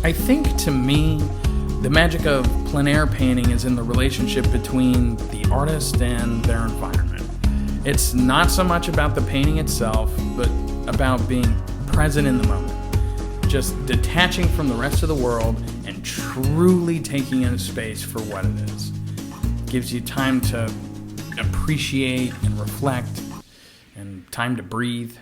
I think, to me, the magic of plein air painting is in the relationship between the artist and their environment. It's not so much about the painting itself, but about being present in the moment. Just detaching from the rest of the world and truly taking in space for what it is. It gives you time to appreciate and reflect and time to breathe.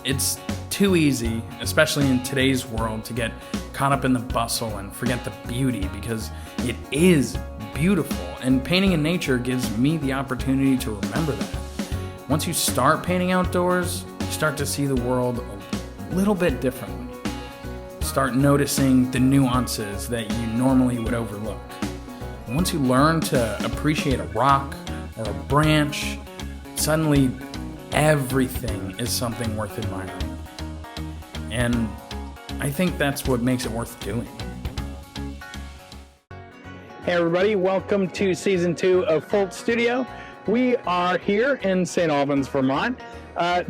It's too easy, especially in today's world, to get caught up in the bustle and forget the beauty, because it is beautiful, and painting in nature gives me the opportunity to remember that. Once you start painting outdoors, you start to see the world a little bit differently. Start noticing the nuances that you normally would overlook. And once you learn to appreciate a rock or a branch, suddenly everything is something worth admiring. And I think that's what makes it worth doing. Hey everybody, welcome to season 2 of Foltz Studio. We are here in St. Albans, Vermont.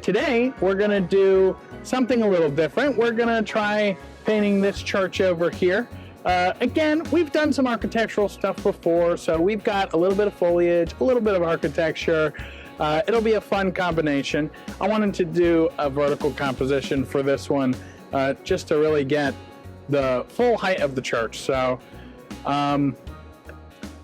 Today we're gonna do something a little different. We're gonna try painting this church over here. Again, we've done some architectural stuff before, so we've got a little bit of foliage, a little bit of architecture. It'll be a fun combination. I wanted to do a vertical composition for this one, just to really get the full height of the church. So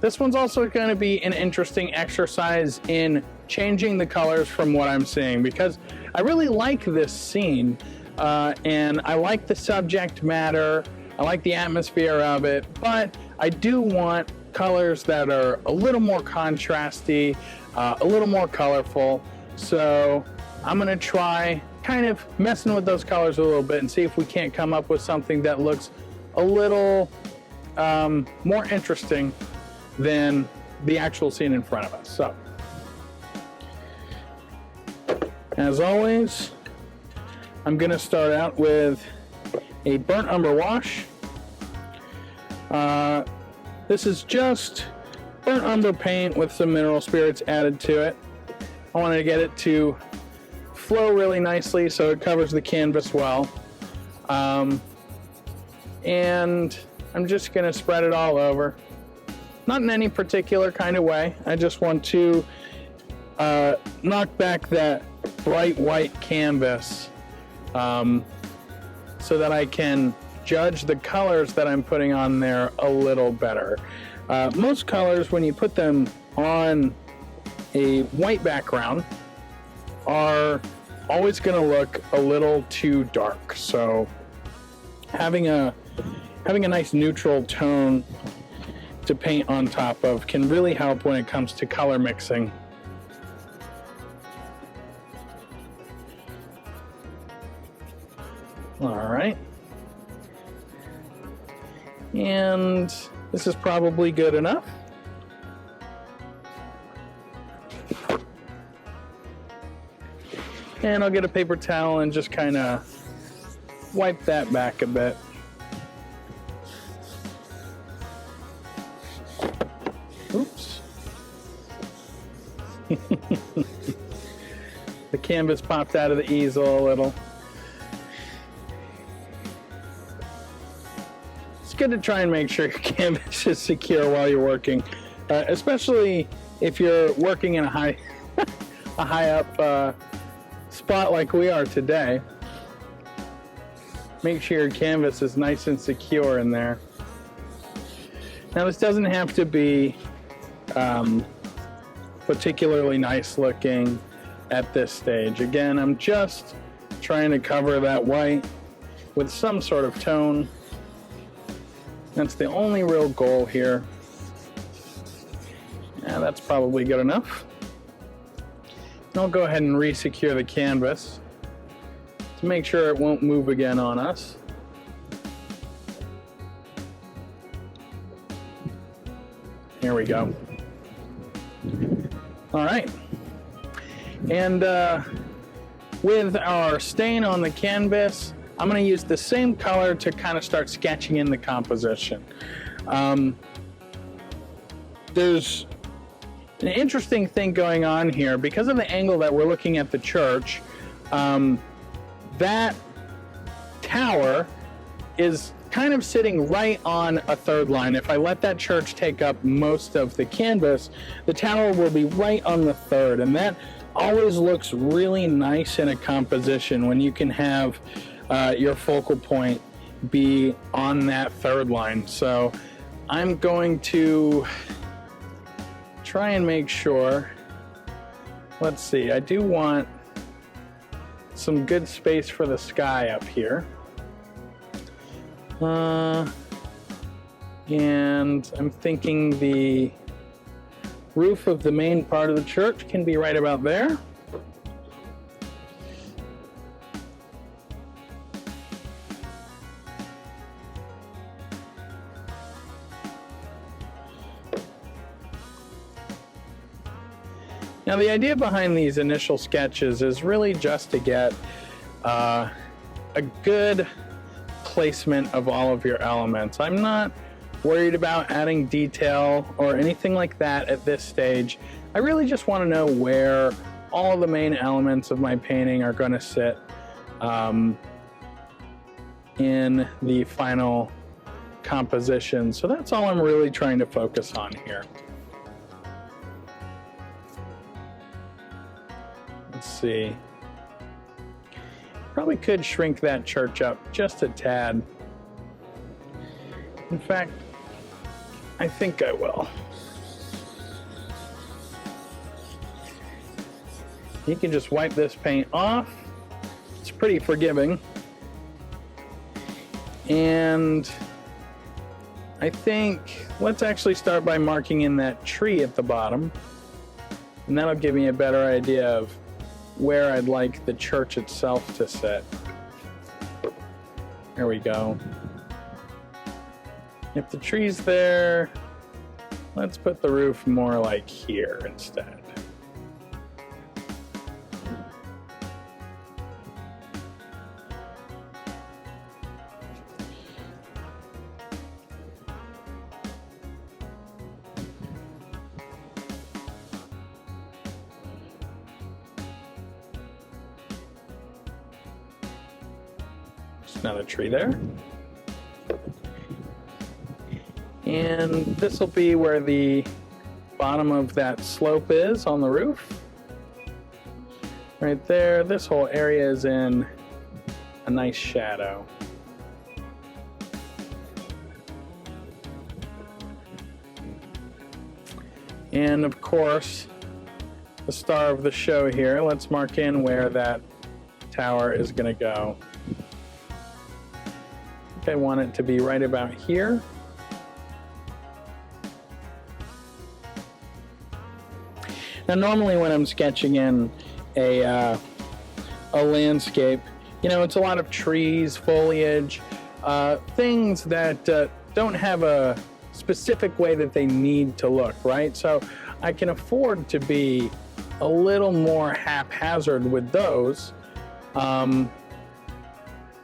this one's also going to be an interesting exercise in changing the colors from what I'm seeing, because I really like this scene, and I like the subject matter, I like the atmosphere of it, but I do want colors that are a little more contrasty, a little more colorful. So I'm gonna try kind of messing with those colors a little bit and see if we can't come up with something that looks a little more interesting than the actual scene in front of us. So, as always, I'm gonna start out with a burnt umber wash. This is just burnt umber paint with some mineral spirits added to it. I wanted to get it to flow really nicely so it covers the canvas well. And I'm just gonna spread it all over. Not in any particular kind of way. I just want to knock back that bright white canvas so that I can judge the colors that I'm putting on there a little better. Most colors, when you put them on a white background, are always going to look a little too dark. So having a nice neutral tone to paint on top of can really help when it comes to color mixing. All right. And this is probably good enough. And I'll get a paper towel and just kind of wipe that back a bit. Oops. The canvas popped out of the easel a little. It's good to try and make sure your canvas is secure while you're working, especially if you're working in a high up spot like we are today. Make sure your canvas is nice and secure in there. Now this doesn't have to be particularly nice looking at this stage. Again, I'm just trying to cover that white with some sort of tone. That's the only real goal here. Yeah, that's probably good enough. I'll go ahead and re-secure the canvas to make sure it won't move again on us. Here we go. All right. And with our stain on the canvas, I'm going to use the same color to kind of start sketching in the composition. There's an interesting thing going on here. Because of the angle that we're looking at the church, that tower is kind of sitting right on a third line. If I let that church take up most of the canvas, the tower will be right on the third, and that always looks really nice in a composition when you can have your focal point be on that third line. So I'm going to try and make sure, let's see, I do want some good space for the sky up here. And I'm thinking the roof of the main part of the church can be right about there. Now, the idea behind these initial sketches is really just to get a good placement of all of your elements. I'm not worried about adding detail or anything like that at this stage. I really just want to know where all of the main elements of my painting are going to sit in the final composition. So that's all I'm really trying to focus on here. Let's see. Probably could shrink that church up just a tad. In fact, I think I will. You can just wipe this paint off. It's pretty forgiving. And I think let's actually start by marking in that tree at the bottom. And that'll give me a better idea of where I'd like the church itself to sit. There we go. If the tree's there, let's put the roof more like here instead. Another tree there. And this will be where the bottom of that slope is on the roof. Right there. This whole area is in a nice shadow. And of course, the star of the show here, let's mark in where that tower is going to go. I want it to be right about here. Now, normally when I'm sketching in a landscape, you know, it's a lot of trees, foliage, things that don't have a specific way that they need to look, right? So I can afford to be a little more haphazard with those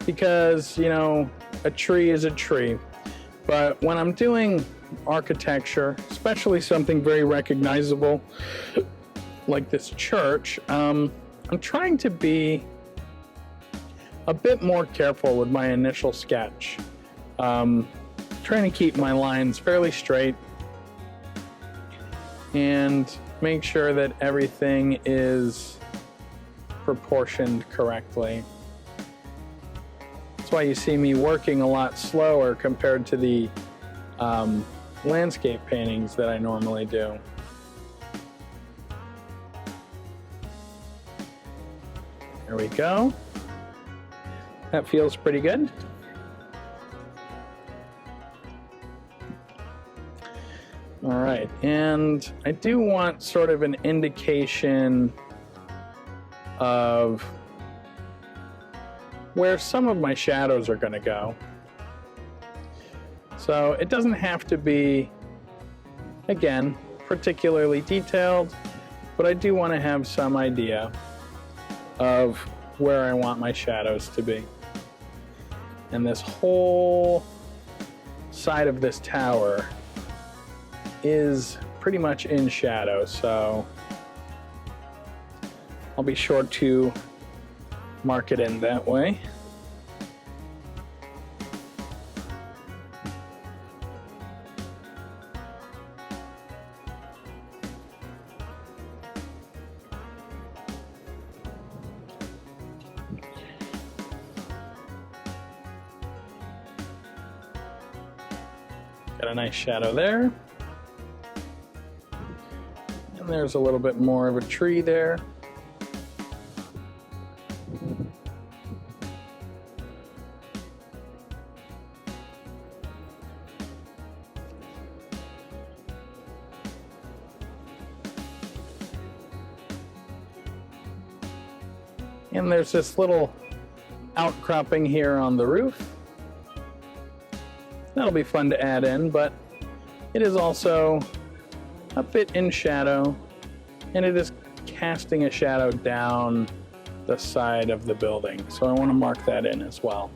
because, you know, a tree is a tree. But when I'm doing architecture, especially something very recognizable like this church, I'm trying to be a bit more careful with my initial sketch. Trying to keep my lines fairly straight and make sure that everything is proportioned correctly. That's why you see me working a lot slower compared to the landscape paintings that I normally do. There we go. That feels pretty good. All right, and I do want sort of an indication of where some of my shadows are going to go. So it doesn't have to be, again, particularly detailed, but I do want to have some idea of where I want my shadows to be. And this whole side of this tower is pretty much in shadow, so I'll be sure to mark it in that way. Got a nice shadow there. And there's a little bit more of a tree there. And there's this little outcropping here on the roof. That'll be fun to add in, but it is also a bit in shadow, and it is casting a shadow down the side of the building. So I want to mark that in as well.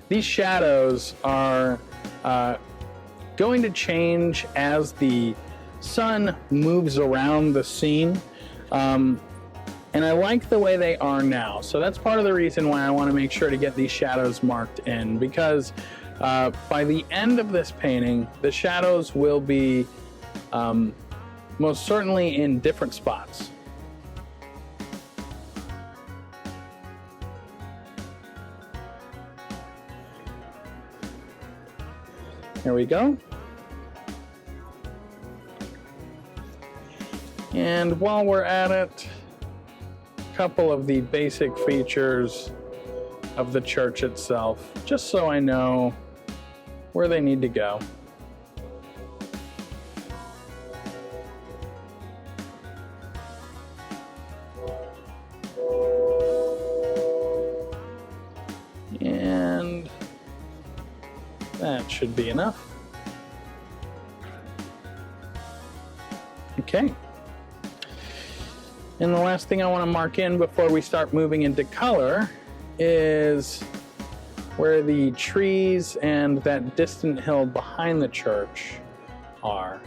These shadows are going to change as the sun moves around the scene. And I like the way they are now. So that's part of the reason why I want to make sure to get these shadows marked in, because by the end of this painting, the shadows will be most certainly in different spots. There we go. And while we're at it, couple of the basic features of the church itself, just so I know where they need to go. And that should be enough. Okay. And the last thing I want to mark in before we start moving into color is where the trees and that distant hill behind the church are.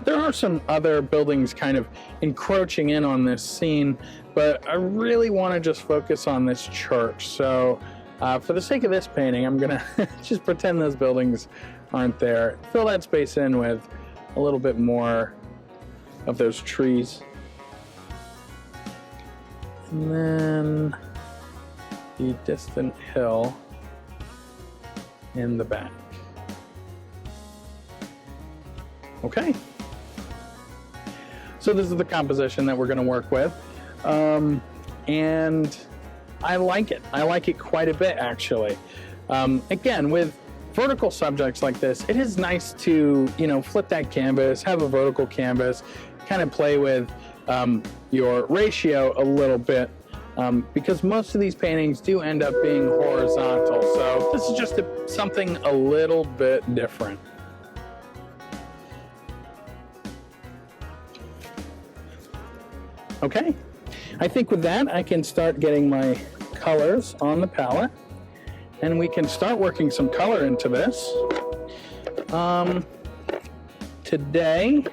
There are some other buildings kind of encroaching in on this scene, but I really want to just focus on this church. So for the sake of this painting, I'm going to just pretend those buildings aren't there. Fill that space in with a little bit more of those trees. And then the distant hill in the back. Okay. So this is the composition that we're going to work with. And I like it. I like it quite a bit, actually. Again, with vertical subjects like this, it is nice to, flip that canvas, have a vertical canvas, kind of play with your ratio a little bit, because most of these paintings do end up being horizontal. So this is just something a little bit different. Okay, I think with that I can start getting my colors on the palette, and we can start working some color into this. Today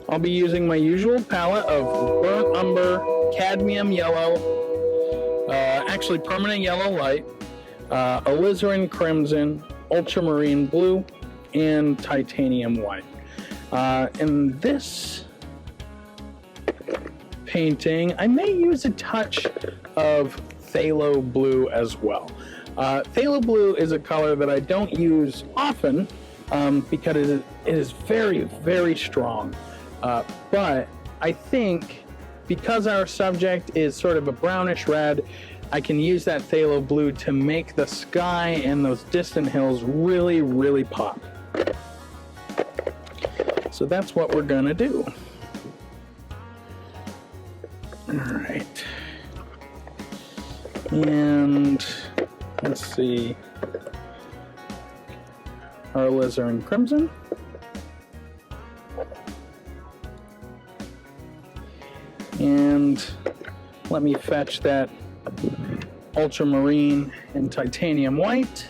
I'll be using my usual palette of burnt umber, cadmium yellow, actually permanent yellow light, alizarin crimson, ultramarine blue, and titanium white. In this painting, I may use a touch of phthalo blue as well. Phthalo blue is a color that I don't use often because it is very, very strong. But I think because our subject is sort of a brownish red, I can use that phthalo blue to make the sky and those distant hills really, really pop. So that's what we're gonna do. All right. And let's see, our alizarin crimson. And let me fetch that ultramarine and titanium white.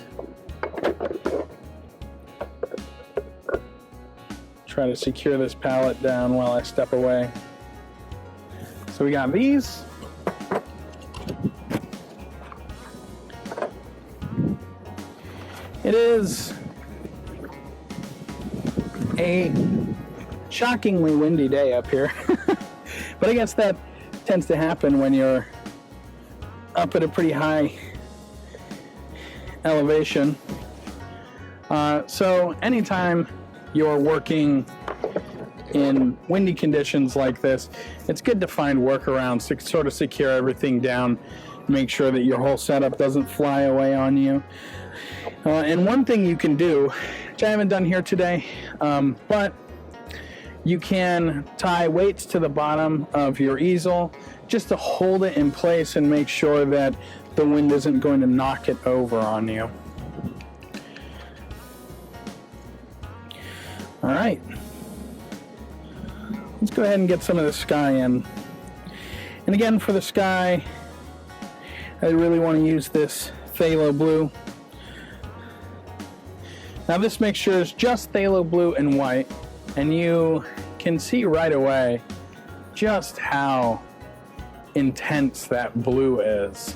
Try to secure this palette down while I step away. So we got these. It is a shockingly windy day up here. But I guess that tends to happen when you're up at a pretty high elevation. So anytime you're working in windy conditions like this, it's good to find workarounds to sort of secure everything down, make sure that your whole setup doesn't fly away on you. And one thing you can do, which I haven't done here today, but you can tie weights to the bottom of your easel just to hold it in place and make sure that the wind isn't going to knock it over on you. All right, let's go ahead and get some of the sky in. And again, for the sky, I really want to use this phthalo blue. Now this mixture is just phthalo blue and white, and you can see right away just how intense that blue is.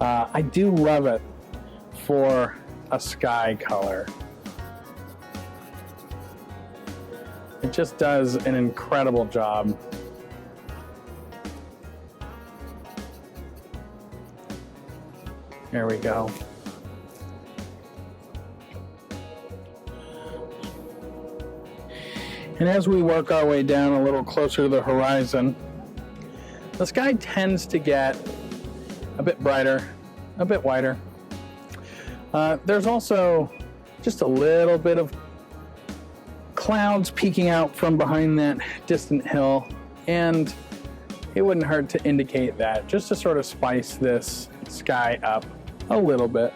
I do love it for a sky color. It just does an incredible job. There we go. And as we work our way down a little closer to the horizon, the sky tends to get a bit brighter, a bit whiter. There's also just a little bit of clouds peeking out from behind that distant hill, and it wouldn't hurt to indicate that, just to sort of spice this sky up a little bit.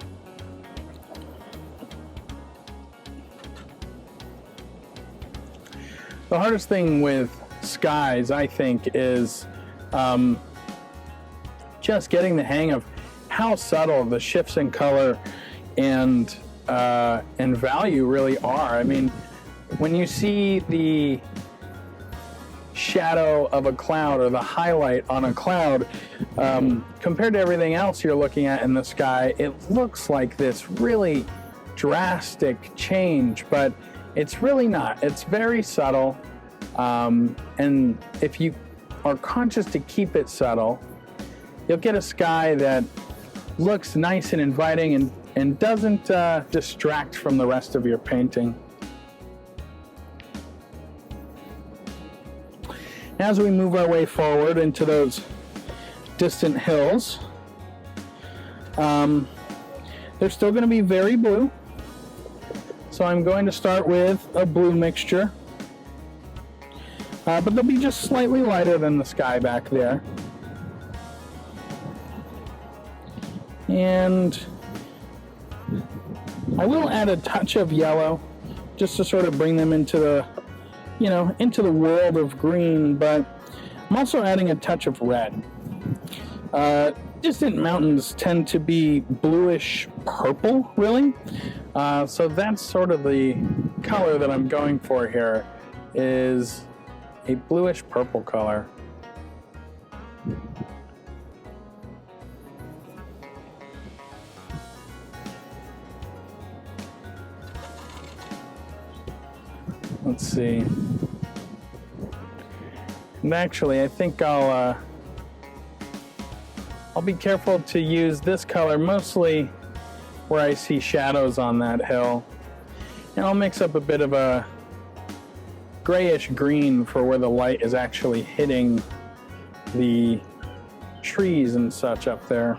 The hardest thing with skies, I think, is just getting the hang of how subtle the shifts in color and value really are. I mean, when you see the shadow of a cloud or the highlight on a cloud, compared to everything else you're looking at in the sky, it looks like this really drastic change, but it's really not. It's very subtle, and if you are conscious to keep it subtle, you'll get a sky that looks nice and inviting and doesn't distract from the rest of your painting. As we move our way forward into those distant hills, they're still going to be very blue. So I'm going to start with a blue mixture, but they'll be just slightly lighter than the sky back there. And I will add a touch of yellow just to sort of bring them into the, into the world of green, but I'm also adding a touch of red. Distant mountains tend to be bluish purple, really. So that's sort of the color that I'm going for here, is a bluish purple color. Let's see. And actually, I think I'll be careful to use this color mostly where I see shadows on that hill. And I'll mix up a bit of a grayish green for where the light is actually hitting the trees and such up there.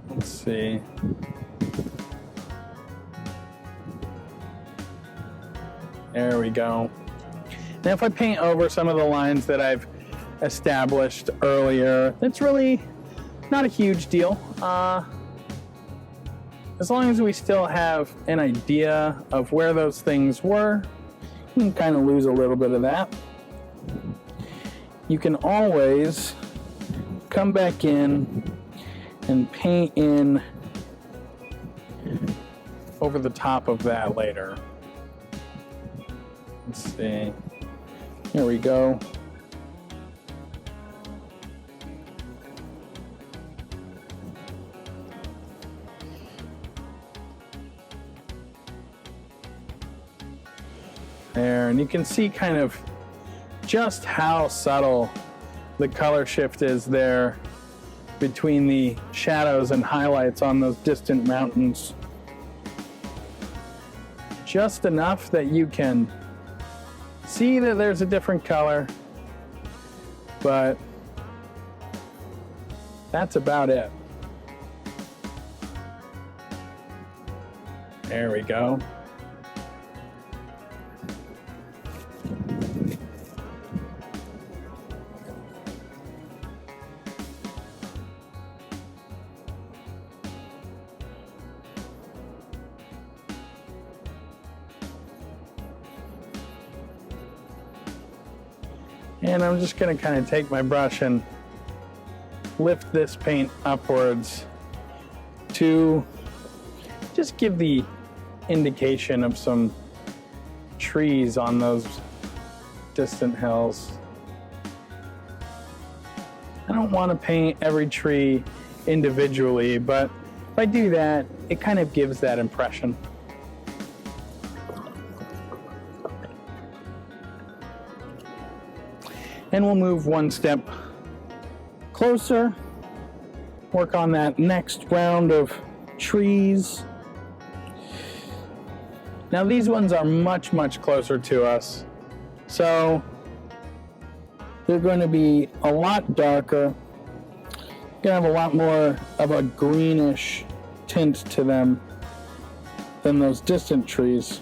Let's see. There we go. Now if I paint over some of the lines that I've established earlier, it's really not a huge deal. As long as we still have an idea of where those things were, you can kind of lose a little bit of that. You can always come back in and paint in over the top of that later. Let's see. Here we go. There, and you can see kind of just how subtle the color shift is there between the shadows and highlights on those distant mountains. Just enough that you can see that there's a different color, but that's about it. There we go. And I'm just going to kind of take my brush and lift this paint upwards to just give the indication of some trees on those distant hills. I don't want to paint every tree individually, but if I do that, it kind of gives that impression. And we'll move one step closer, work on that next round of trees. Now these ones are much, much closer to us, so they're going to be a lot darker. Gonna have a lot more of a greenish tint to them than those distant trees.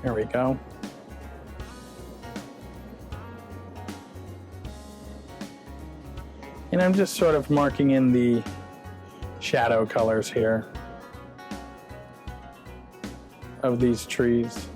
There we go. And I'm just sort of marking in the shadow colors here of these trees.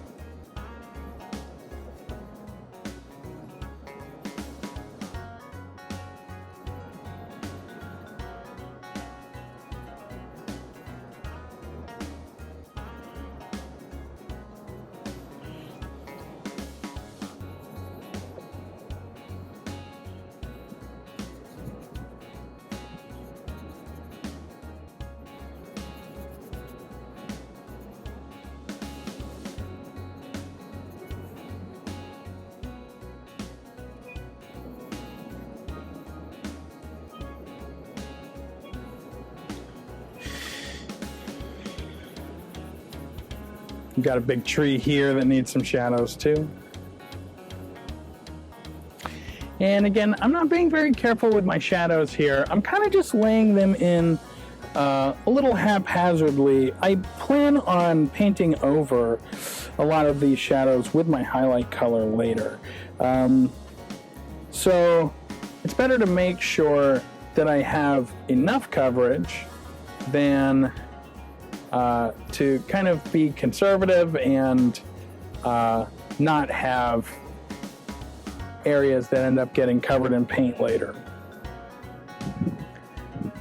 We've got a big tree here that needs some shadows too. And again, I'm not being very careful with my shadows here. I'm kind of just laying them in a little haphazardly. I plan on painting over a lot of these shadows with my highlight color later. So it's better to make sure that I have enough coverage than to kind of be conservative and not have areas that end up getting covered in paint later.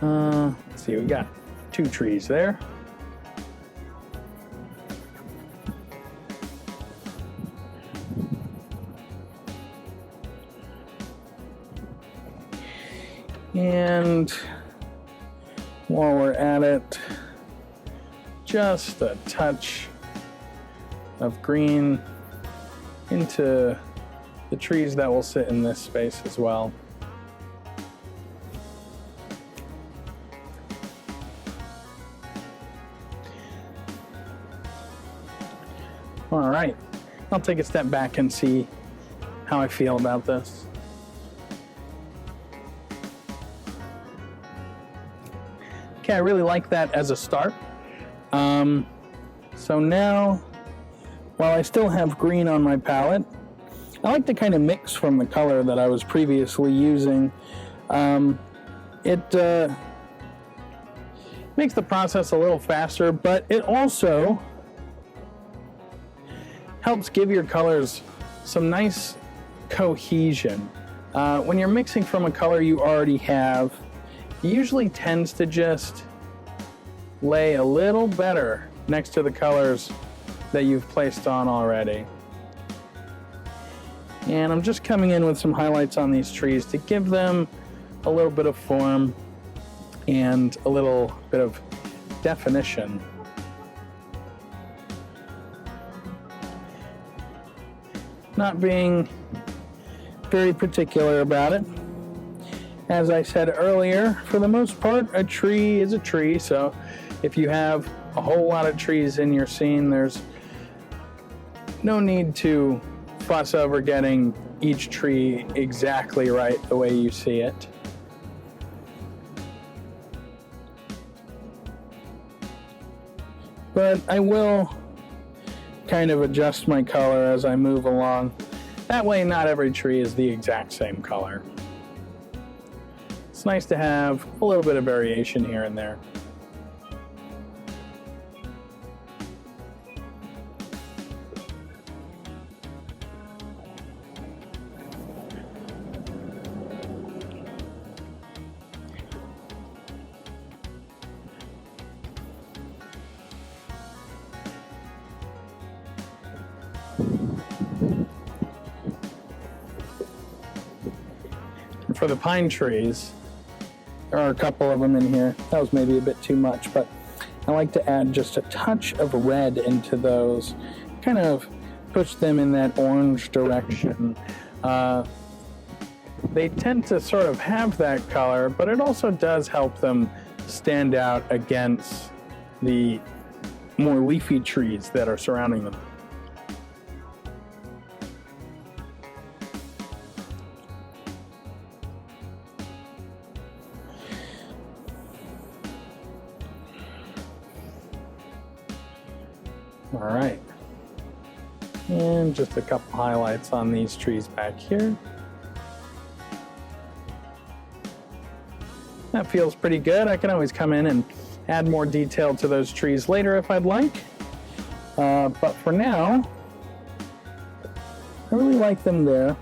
Let's see, we got 2 trees there. And while we're at it, just a touch of green into the trees that will sit in this space as well. All right, I'll take a step back and see how I feel about this. Okay, I really like that as a start. So now, while I still have green on my palette, I like to kind of mix from the color that I was previously using. It makes the process a little faster, but it also helps give your colors some nice cohesion. When you're mixing from a color you already have, it usually tends to just lay a little better next to the colors that you've placed on already. And I'm just coming in with some highlights on these trees to give them a little bit of form and a little bit of definition. Not being very particular about it. As I said earlier, for the most part, a tree is a tree, so if you have a whole lot of trees in your scene, there's no need to fuss over getting each tree exactly right the way you see it. But I will kind of adjust my color as I move along. That way not every tree is the exact same color. It's nice to have a little bit of variation here and there. For the pine trees, there are a couple of them in here. That was maybe a bit too much, but I like to add just a touch of red into those, kind of push them in that orange direction. They tend to sort of have that color, but it also does help them stand out against the more leafy trees that are surrounding them. All right, and just a couple highlights on these trees back here. That feels pretty good. I can always come in and add more detail to those trees later if I'd like. But for now, I really like them there.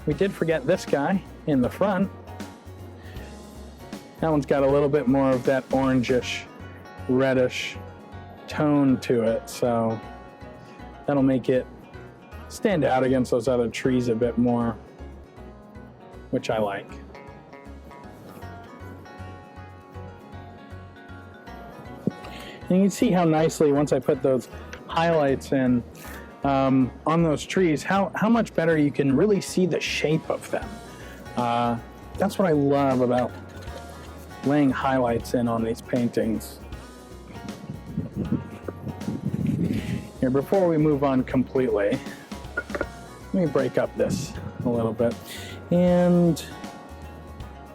We did forget this guy in the front. That one's got a little bit more of that orangish, reddish tone to it, so that'll make it stand out against those other trees a bit more, which I like. And you can see how nicely, once I put those highlights in on those trees, how much better you can really see the shape of them. That's what I love about laying highlights in on these paintings. Here, before we move on completely, let me break up this a little bit. And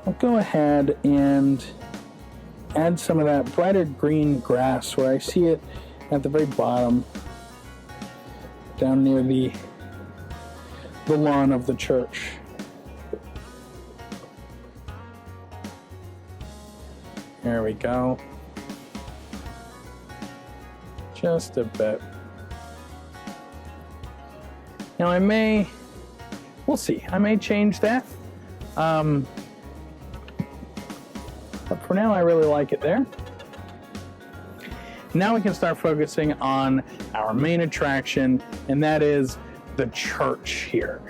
I'll go ahead and add some of that brighter green grass where I see it at the very bottom, down near the lawn of the church. There we go. Just a bit. Now we'll see, I may change that. But for now, I really like it there. Now we can start focusing on our main attraction, and that is the church here.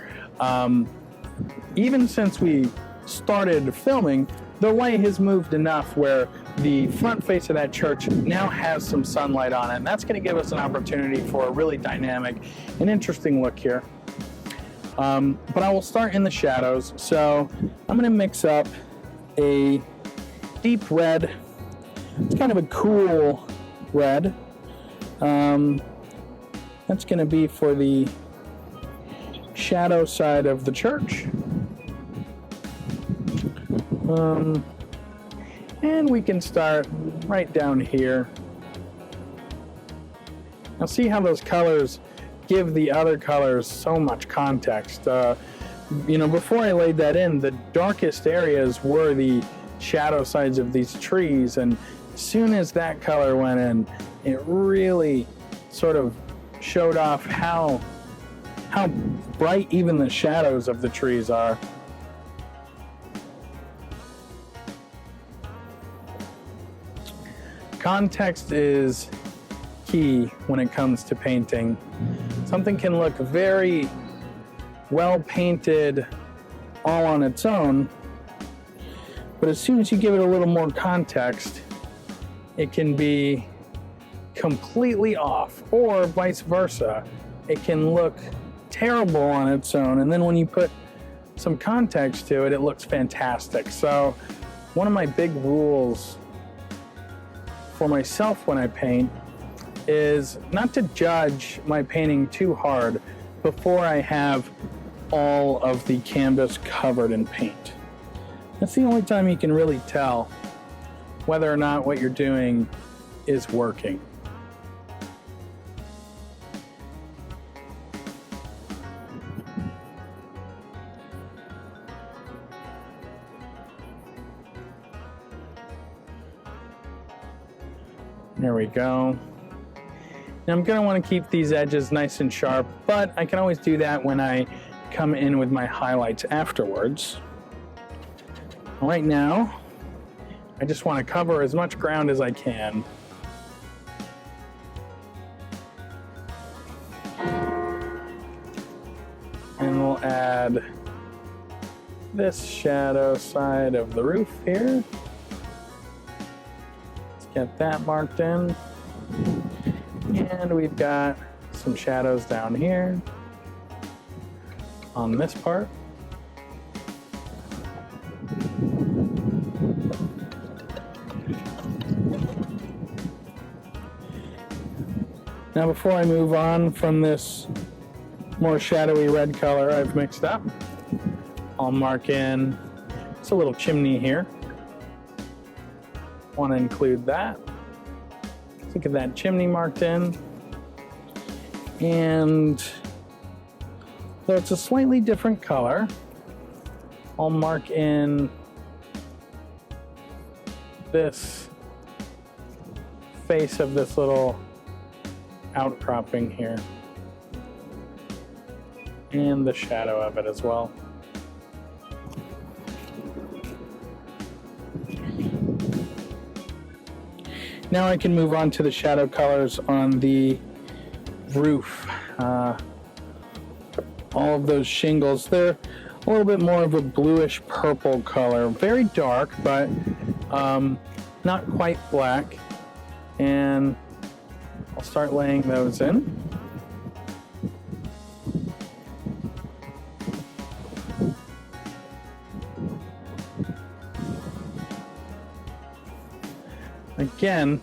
Even since we started filming, the light has moved enough where the front face of that church now has some sunlight on it, and that's going to give us an opportunity for a really dynamic and interesting look here. But I will start in the shadows, so I'm going to mix up a deep red. It's kind of a cool red. That's going to be for the shadow side of the church. And we can start right down here. Now see how those colors give the other colors so much context. Before I laid that in, the darkest areas were the shadow sides of these trees, and as soon as that color went in, it really sort of showed off how bright even the shadows of the trees are. Context is key when it comes to painting. Something can look very well painted all on its own, but as soon as you give it a little more context, it can be completely off, or vice versa. It can look terrible on its own, and then when you put some context to it, it looks fantastic. So one of my big rules for myself when I paint is not to judge my painting too hard before I have all of the canvas covered in paint. That's the only time you can really tell whether or not what you're doing is working. There we go. Now I'm going to want to keep these edges nice and sharp, but I can always do that when I come in with my highlights afterwards. Right now, I just want to cover as much ground as I can. And we'll add this shadow side of the roof here. Get that marked in, and we've got some shadows down here on this part. Now before I move on from this more shadowy red color I've mixed up, I'll mark in just a little chimney here. Want to include that. Look at that chimney marked in. And though it's a slightly different color, I'll mark in this face of this little outcropping here, and the shadow of it as well. Now I can move on to the shadow colors on the roof. All of those shingles, they're a little bit more of a bluish purple color. Very dark, but not quite black. And I'll start laying those in. Again,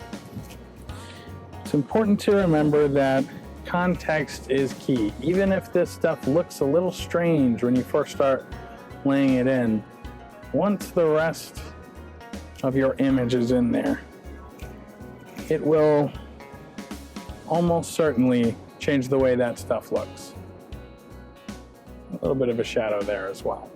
it's important to remember that context is key. Even if this stuff looks a little strange when you first start laying it in, once the rest of your image is in there, it will almost certainly change the way that stuff looks. A little bit of a shadow there as well.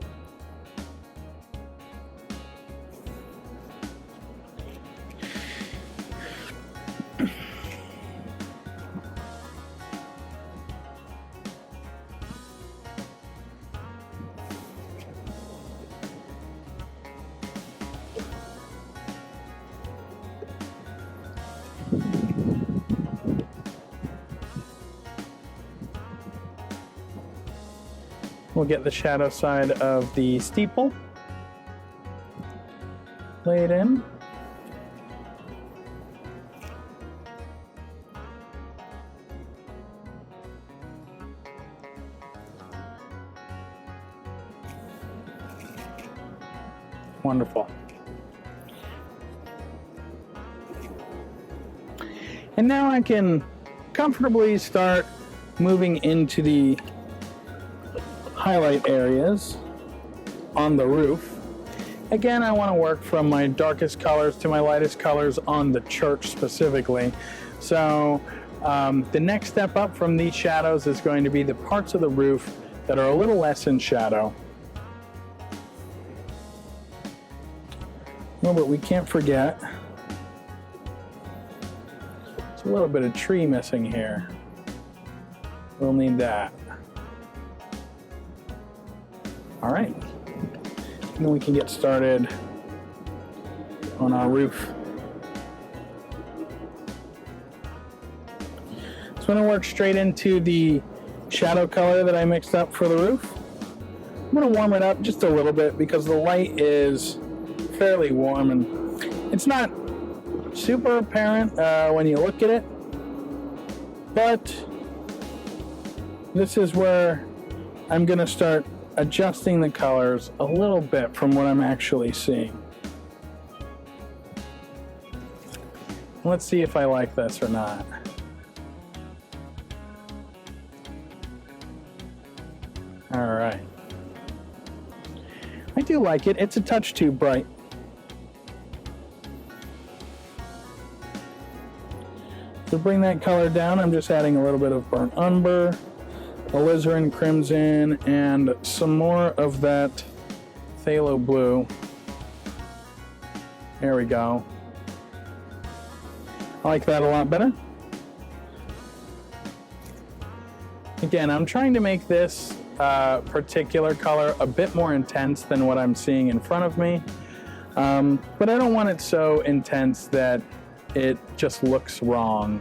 We'll get the shadow side of the steeple laid in. Wonderful. And now I can comfortably start moving into the highlight areas on the roof. Again, I want to work from my darkest colors to my lightest colors on the church specifically. So the next step up from these shadows is going to be the parts of the roof that are a little less in shadow. No, but we can't forget, there's a little bit of tree missing here. We'll need that. All right, and then we can get started on our roof. So I'm going to work straight into the shadow color that I mixed up for the roof. I'm going to warm it up just a little bit because the light is fairly warm and it's not super apparent when you look at it, but this is where I'm going to start adjusting the colors a little bit from what I'm actually seeing. Let's see if I like this or not. All right. I do like it. It's a touch too bright. To bring that color down, I'm just adding a little bit of burnt umber, alizarin crimson, and some more of that phthalo blue. There we go. I like that a lot better. Again, I'm trying to make this particular color a bit more intense than what I'm seeing in front of me, but I don't want it so intense that it just looks wrong.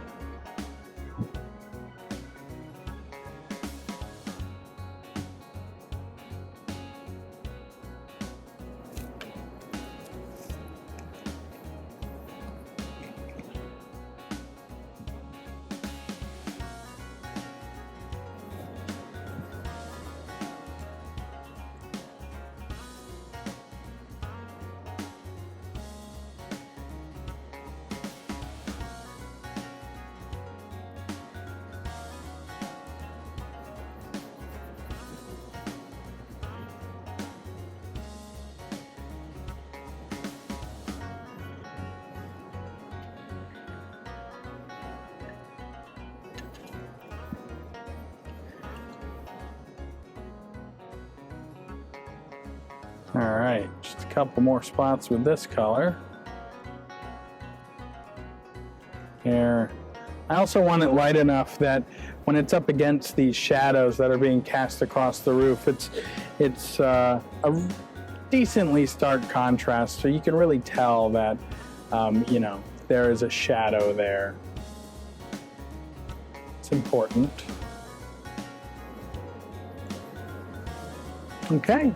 All right, just a couple more spots with this color. Here. I also want it light enough that when it's up against these shadows that are being cast across the roof, it's a decently stark contrast, so you can really tell that, you know, there is a shadow there. It's important. Okay.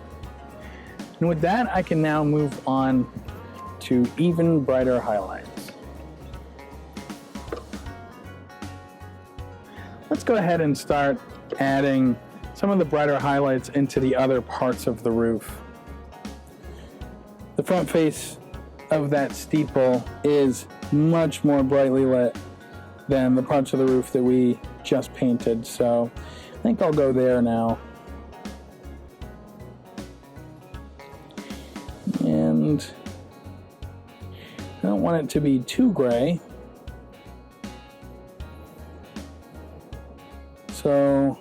And with that, I can now move on to even brighter highlights. Let's go ahead and start adding some of the brighter highlights into the other parts of the roof. The front face of that steeple is much more brightly lit than the parts of the roof that we just painted, so I think I'll go there now. And I don't want it to be too gray, so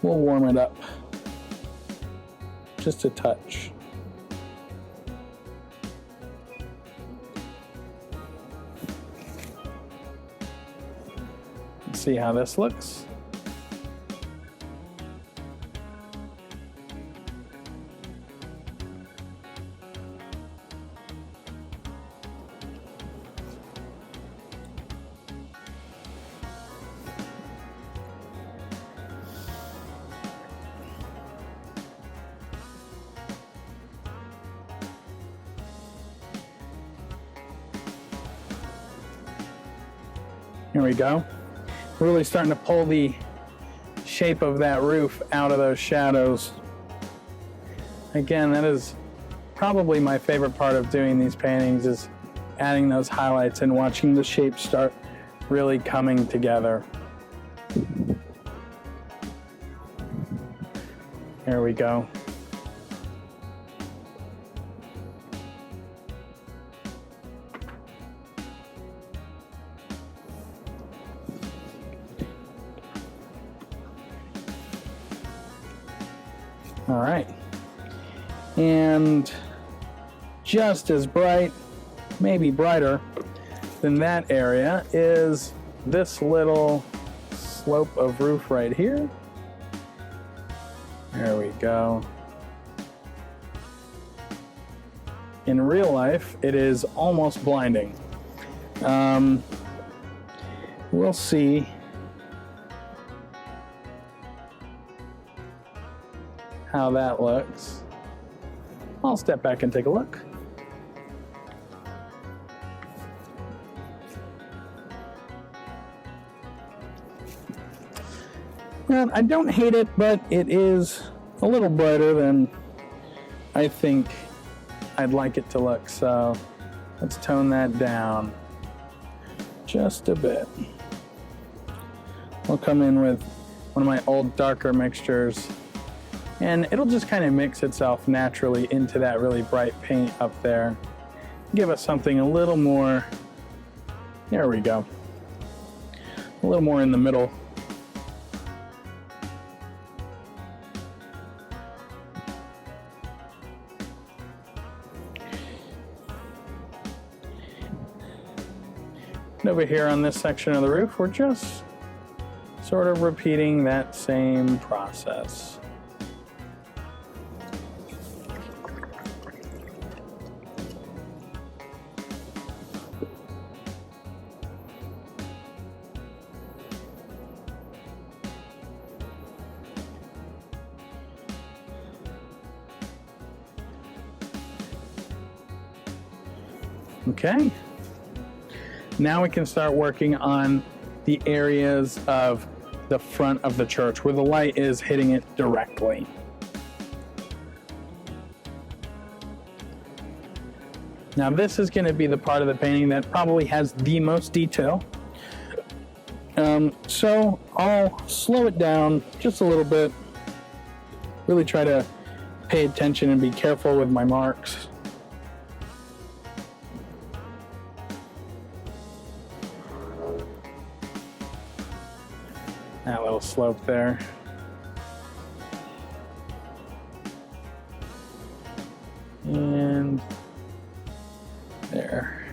we'll warm it up just a touch. Let's see how this looks. Here we go. We're really starting to pull the shape of that roof out of those shadows. Again, that is probably my favorite part of doing these paintings, is adding those highlights and watching the shape start really coming together. There we go. All right, and just as bright, maybe brighter than that area, is this little slope of roof right here. There we go. In real life, it is almost blinding. We'll see how that looks. I'll step back and take a look. Well, I don't hate it, but it is a little brighter than I think I'd like it to look. So let's tone that down just a bit. We'll come in with one of my old darker mixtures, and it'll just kind of mix itself naturally into that really bright paint up there. Give us something a little more, there we go, a little more in the middle. And over here on this section of the roof, we're just sort of repeating that same process. Okay. Now we can start working on the areas of the front of the church where the light is hitting it directly. Now this is going to be the part of the painting that probably has the most detail. So I'll slow it down just a little bit. Really try to pay attention and be careful with my marks. That little slope there. And there.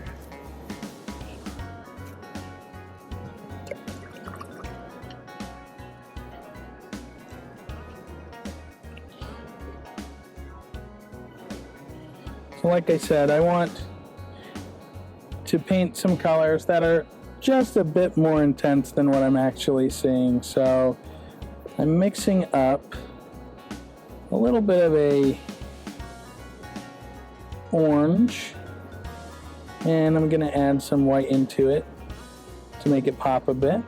So like I said, I want to paint some colors that are just a bit more intense than what I'm actually seeing. So I'm mixing up a little bit of a orange, and I'm gonna add some white into it to make it pop a bit.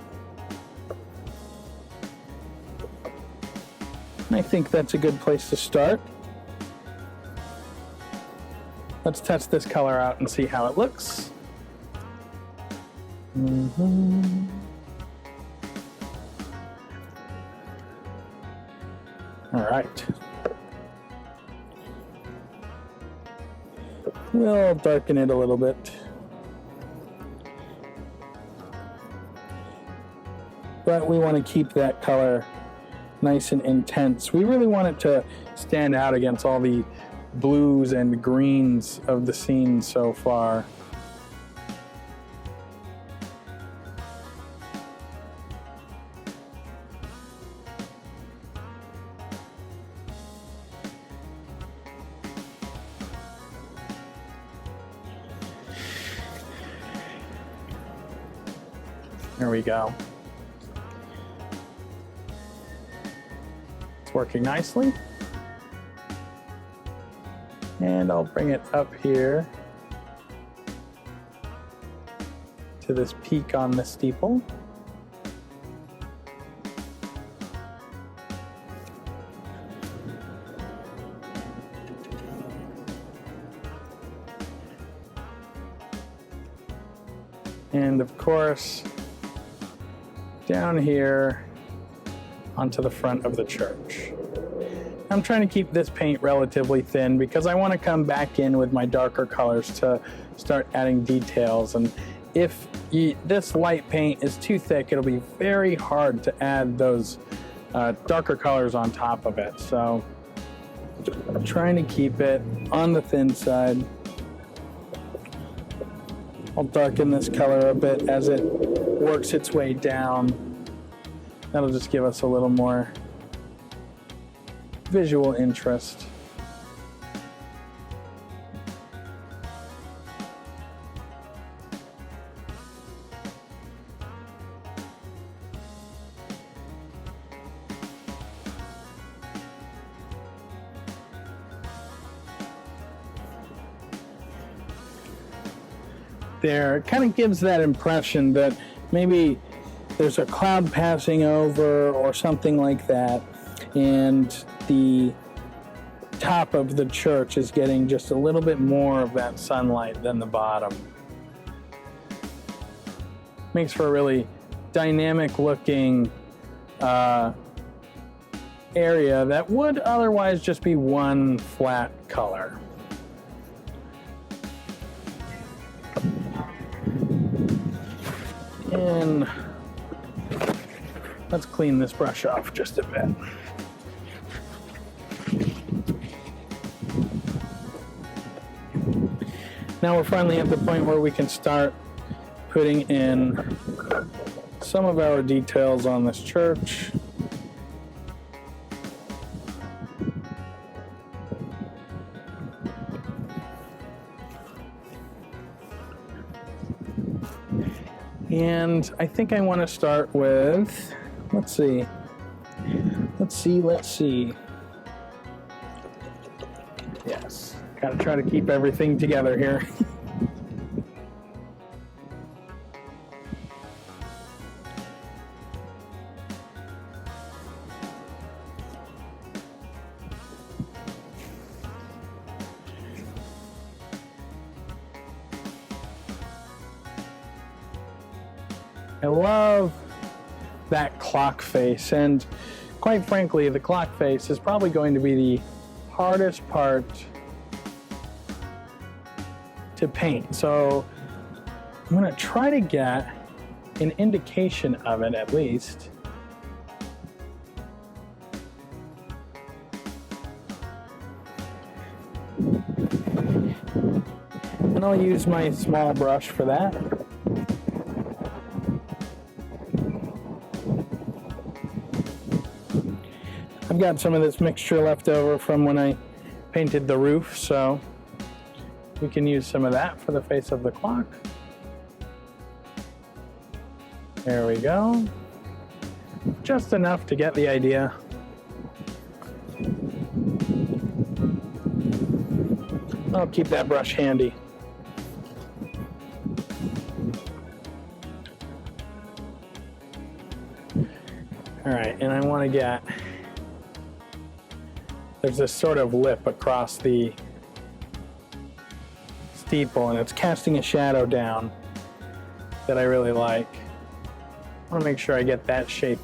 And I think that's a good place to start. Let's test this color out and see how it looks. All right. We'll darken it a little bit. But we want to keep that color nice and intense. We really want it to stand out against all the blues and greens of the scene so far. There we go. It's working nicely. And I'll bring it up here to this peak on the steeple. And of course, down here onto the front of the church. I'm trying to keep this paint relatively thin because I want to come back in with my darker colors to start adding details. And if this light paint is too thick, it'll be very hard to add those darker colors on top of it. So I'm trying to keep it on the thin side. I'll darken this color a bit as it works its way down. That'll just give us a little more visual interest. There, it kind of gives that impression that maybe there's a cloud passing over or something like that, and the top of the church is getting just a little bit more of that sunlight than the bottom. Makes for a really dynamic looking area that would otherwise just be one flat color. And let's clean this brush off just a bit. Now we're finally at the point where we can start putting in some of our details on this church. And I think I want to start with, let's see. Yes, gotta try to keep everything together here. I love that clock face, and quite frankly, the clock face is probably going to be the hardest part to paint. So I'm going to try to get an indication of it at least. And I'll use my small brush for that. I've got some of this mixture left over from when I painted the roof, so we can use some of that for the face of the clock. There we go. Just enough to get the idea. I'll keep that brush handy. All right, and I want to get, there's this sort of lip across the steeple, and it's casting a shadow down that I really like. I want to make sure I get that shape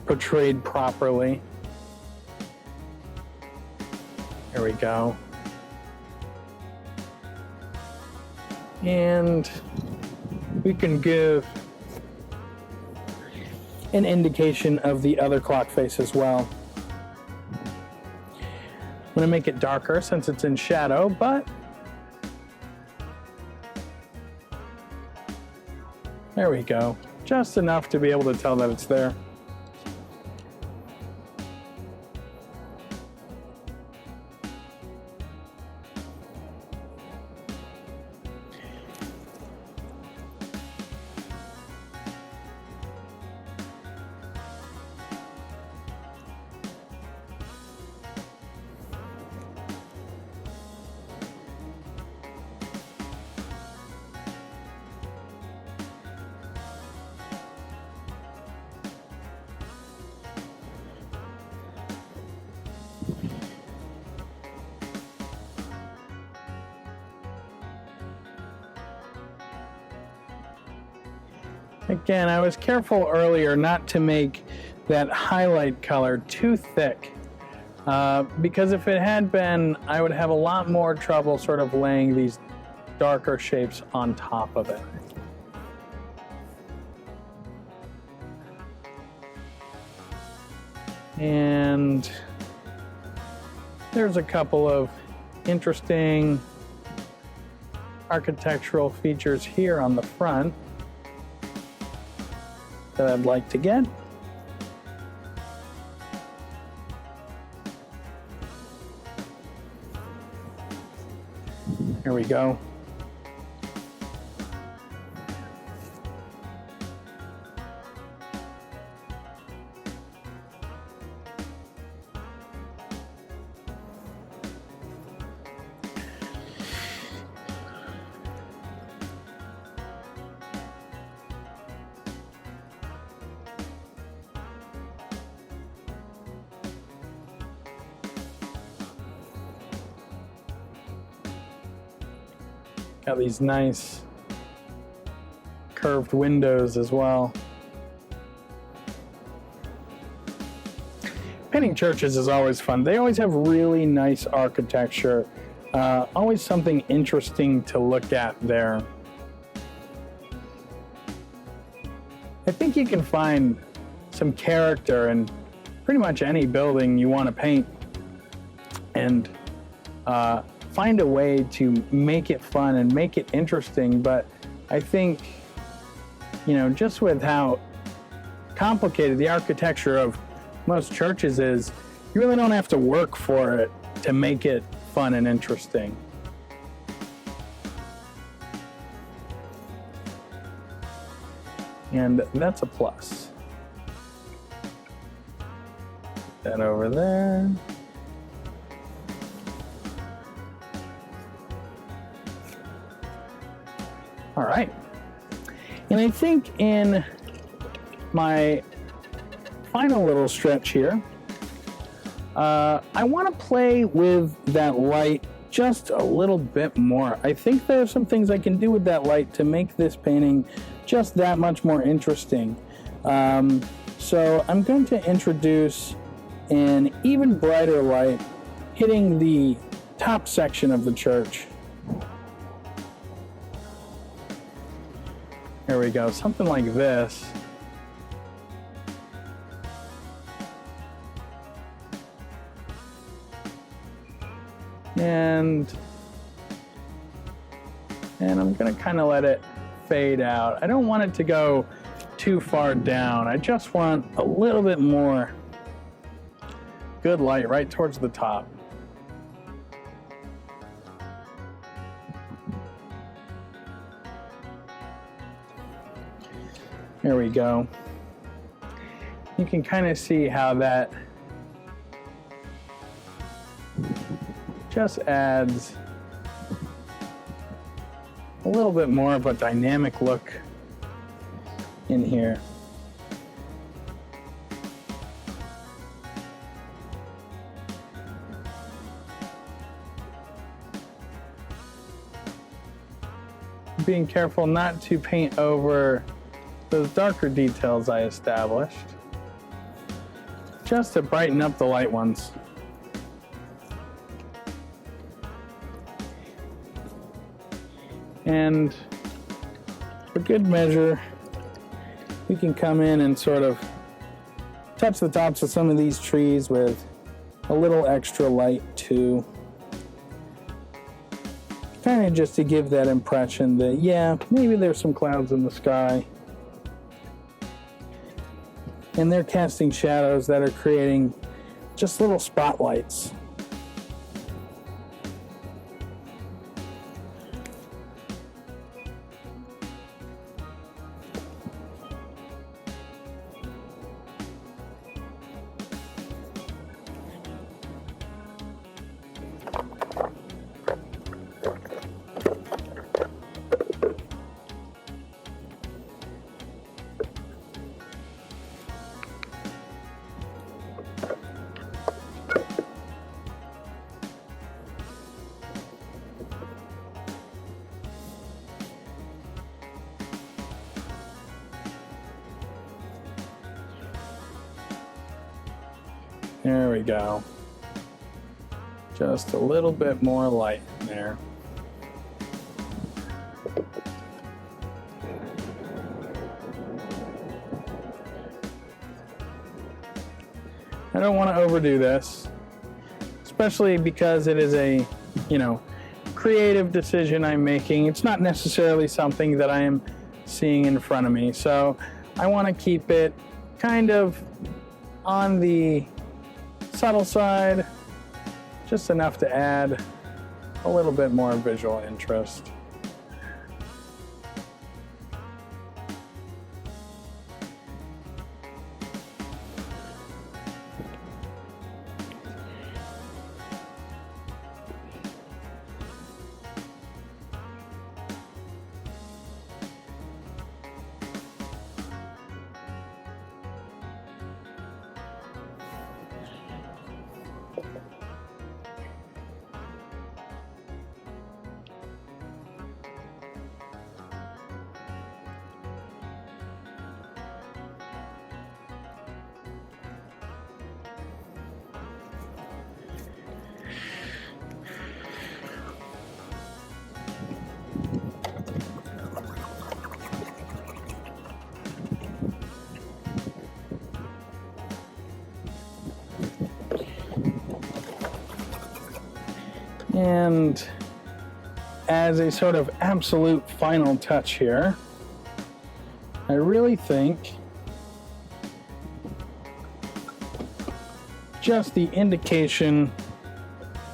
portrayed properly. There we go. And we can give an indication of the other clock face as well. I'm going to make it darker since it's in shadow, but there we go. Just enough to be able to tell that it's there. Again, I was careful earlier not to make that highlight color too thick, because if it had been, I would have a lot more trouble sort of laying these darker shapes on top of it. And there's a couple of interesting architectural features here on the front that I'd like to get. Here we go. Got these nice curved windows as well. Painting churches is always fun. They always have really nice architecture. Always something interesting to look at there. I think you can find some character in pretty much any building you want to paint, and find a way to make it fun and make it interesting. But I think, you know, just with how complicated the architecture of most churches is, you really don't have to work for it to make it fun and interesting. And that's a plus. Put that over there. All right. And I think in my final little stretch here, I want to play with that light just a little bit more. I think there are some things I can do with that light to make this painting just that much more interesting. So I'm going to introduce an even brighter light hitting the top section of the church. There we go, something like this. And I'm gonna kind of let it fade out. I don't want it to go too far down. I just want a little bit more good light right towards the top. There we go. You can kind of see how that just adds a little bit more of a dynamic look in here. Being careful not to paint over those darker details I established, just to brighten up the light ones. And for good measure, we can come in and sort of touch the tops of some of these trees with a little extra light too. Kind of just to give that impression that, yeah, maybe there's some clouds in the sky. And they're casting shadows that are creating just little spotlights. There we go. Just a little bit more light in there. I don't want to overdo this, especially because it is a, creative decision I'm making. It's not necessarily something that I am seeing in front of me. So I want to keep it kind of on the subtle side, just enough to add a little bit more visual interest. And as a sort of absolute final touch here, I really think just the indication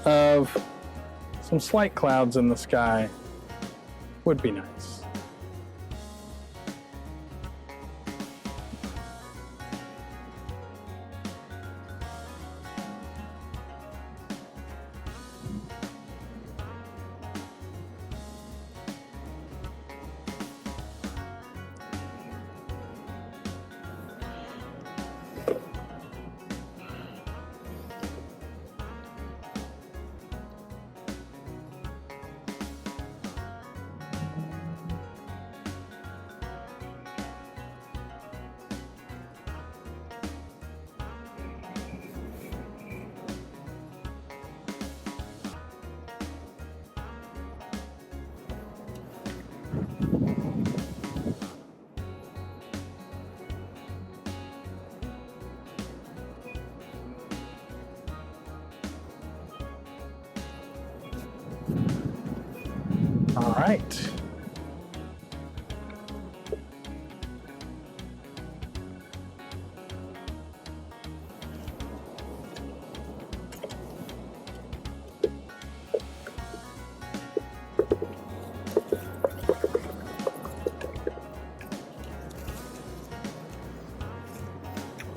of some slight clouds in the sky would be nice. All right.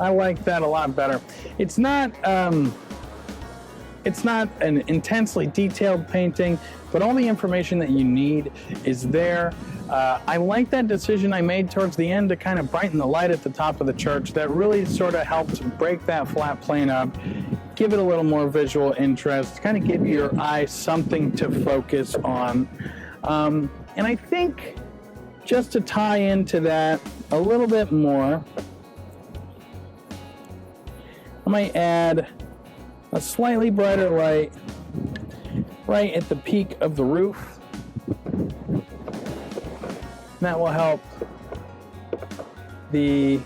I like that a lot better. It's not an intensely detailed painting, but all the information that you need is there. I like that decision I made towards the end to kind of brighten the light at the top of the church. That really sort of helps break that flat plane up, give it a little more visual interest, kind of give your eye something to focus on. And I think just to tie into that a little bit more, I might add a slightly brighter light right at the peak of the roof. That will help the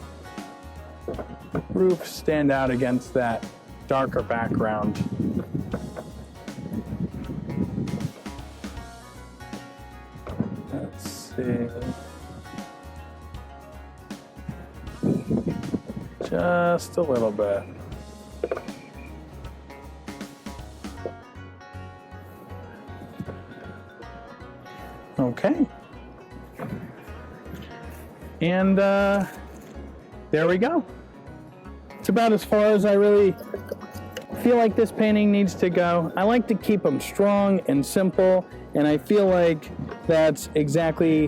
roof stand out against that darker background. Let's see. Just a little bit. Okay. And there we go. It's about as far as I really feel like this painting needs to go. I like to keep them strong and simple, and I feel like that's exactly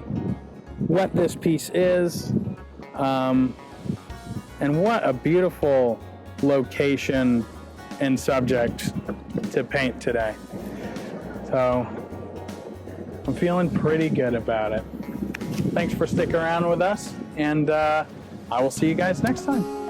what this piece is. And what a beautiful location and subject to paint today. So I'm feeling pretty good about it. Thanks for sticking around with us, and I will see you guys next time.